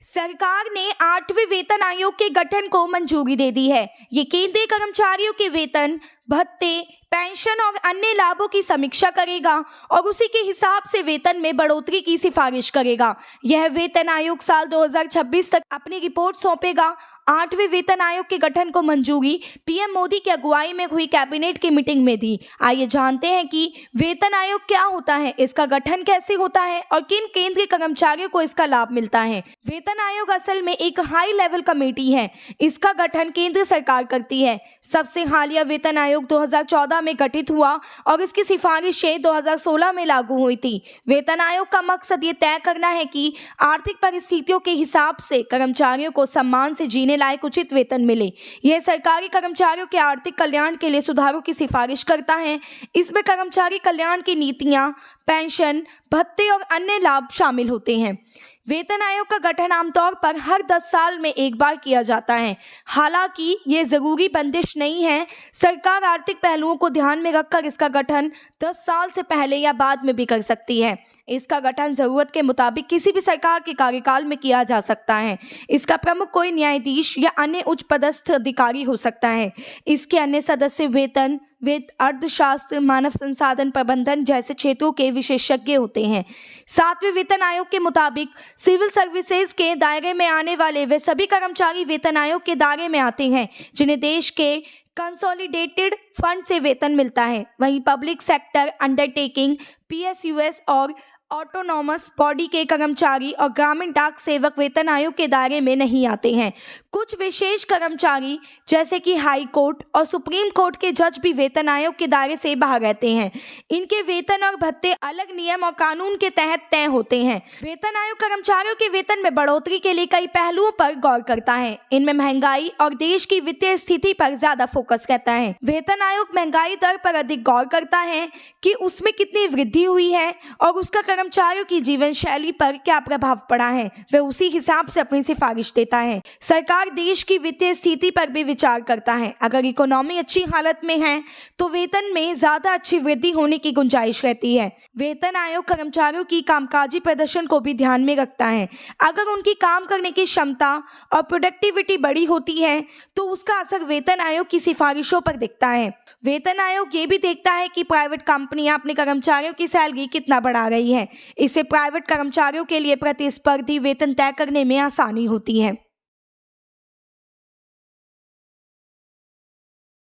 सरकार ने 8वें वेतन आयोग के गठन को मंजूरी दे दी है। ये केंद्रीय कर्मचारियों के वेतन, भत्ते, पेंशन और अन्य लाभों की समीक्षा करेगा और उसी के हिसाब से वेतन में बढ़ोतरी की सिफारिश करेगा। यह वेतन आयोग साल 2026 तक अपनी रिपोर्ट सौंपेगा। 8वें वेतन आयोग के गठन को मंजूरी पीएम मोदी की अगुवाई में हुई कैबिनेट की मीटिंग में दी। आइए जानते हैं कि वेतन आयोग क्या होता है, इसका गठन कैसे होता है और किन केंद्रीय कर्मचारियों को इसका लाभ मिलता है। वेतन आयोग असल में एक हाई लेवल कमेटी है। इसका गठन केंद्र सरकार करती है। सबसे हालिया वेतन आयोग 2014 में गठित हुआ और इसकी सिफारिशें 2016 में लागू हुई थी। वेतन आयोग का मकसद ये तय करना है कि आर्थिक परिस्थितियों के हिसाब से कर्मचारियों को सम्मान से जीने लायक उचित वेतन मिले। यह सरकारी कर्मचारियों के आर्थिक कल्याण के लिए सुधारों की सिफारिश करता है। इसमें कर्मचारी कल्याण की नीतियां, पेंशन, भत्ते और अन्य लाभ शामिल होते हैं। वेतन आयोग का गठन आमतौर पर हर 10 साल में एक बार किया जाता है। हालांकि ये जरूरी बंदिश नहीं है। सरकार आर्थिक पहलुओं को ध्यान में रखकर इसका गठन 10 साल से पहले या बाद में भी कर सकती है। इसका गठन जरूरत के मुताबिक किसी भी सरकार के कार्यकाल में किया जा सकता है। इसका प्रमुख कोई न्यायाधीश या अन्य उच्च पदस्थ अधिकारी हो सकता है। इसके अन्य सदस्य वेतन, वित्त, अर्थशास्त्र, मानव संसाधन प्रबंधन जैसे क्षेत्रों के विशेषज्ञ होते हैं। 7वें वेतन आयोग के मुताबिक सिविल सर्विसेज के दायरे में आने वाले वे सभी कर्मचारी वेतन आयोग के दायरे में आते हैं जिन्हें देश के कंसोलिडेटेड फंड से वेतन मिलता है। वहीं पब्लिक सेक्टर अंडरटेकिंग, पीएसयूएस और ऑटोनॉमस बॉडी के कर्मचारी और ग्रामीण डाक सेवक वेतन आयोग के दायरे में नहीं आते हैं। कुछ विशेष कर्मचारी जैसे कि हाई कोर्ट और सुप्रीम कोर्ट के जज भी वेतन आयोग के दायरे से बाहर रहते हैं। इनके वेतन और भत्ते अलग नियम और कानून के तहत तय होते हैं। वेतन आयोग कर्मचारियों के वेतन में बढ़ोतरी के लिए कई पहलुओं पर गौर करता है। इनमें महंगाई और देश की वित्तीय स्थिति पर ज्यादा फोकस रहता है। वेतन आयोग महंगाई दर पर अधिक गौर करता है कि उसमें कितनी वृद्धि हुई है और उसका कर्मचारियों की जीवन शैली पर क्या प्रभाव पड़ा है। वह उसी हिसाब से अपनी सिफारिश देता है। सरकार देश की वित्तीय स्थिति पर भी विचार करता है। अगर इकोनॉमी अच्छी हालत में है तो वेतन में ज्यादा अच्छी वृद्धि होने की गुंजाइश रहती है। वेतन आयोग कर्मचारियों की कामकाजी प्रदर्शन को भी ध्यान में रखता है। अगर उनकी काम करने की क्षमता और प्रोडक्टिविटी बड़ी होती है तो उसका असर वेतन आयोग की सिफारिशों पर दिखता है। वेतन आयोग ये भी देखता है कि प्राइवेट कंपनियां अपने कर्मचारियों की सैलरी कितना बढ़ा रही है। इससे प्राइवेट कर्मचारियों के लिए प्रतिस्पर्धी वेतन तय करने में आसानी होती है।